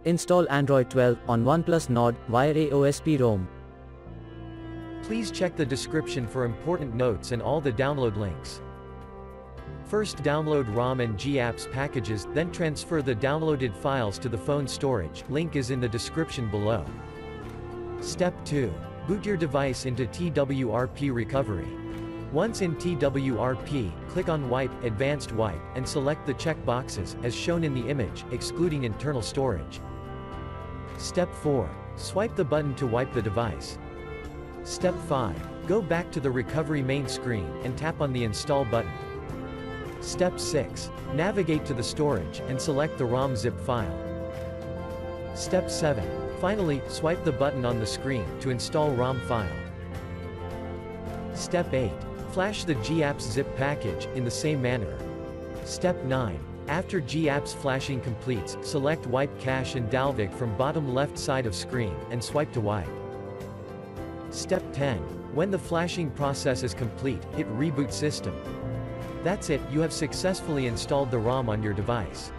Install Android 12 on OnePlus Nord via AOSP ROM. Please check the description for important notes and all the download links. First, download ROM and GApps packages, then transfer the downloaded files to the phone storage. Link is in the description below. Step 2. Boot your device into TWRP recovery. Once in TWRP, click on Wipe, Advanced Wipe, and select the check boxes, as shown in the image, excluding internal storage. Step 4. Swipe the button to wipe the device. Step 5. Go back to the recovery main screen, and tap on the Install button. Step 6. Navigate to the storage, and select the ROM zip file. Step 7. Finally, swipe the button on the screen, to install ROM file. Step 8. Flash the GApps zip package, in the same manner. Step 9. After GApps flashing completes, select Wipe Cache and Dalvik from bottom left side of screen, and swipe to wipe. Step 10. When the flashing process is complete, hit Reboot System. That's it, you have successfully installed the ROM on your device.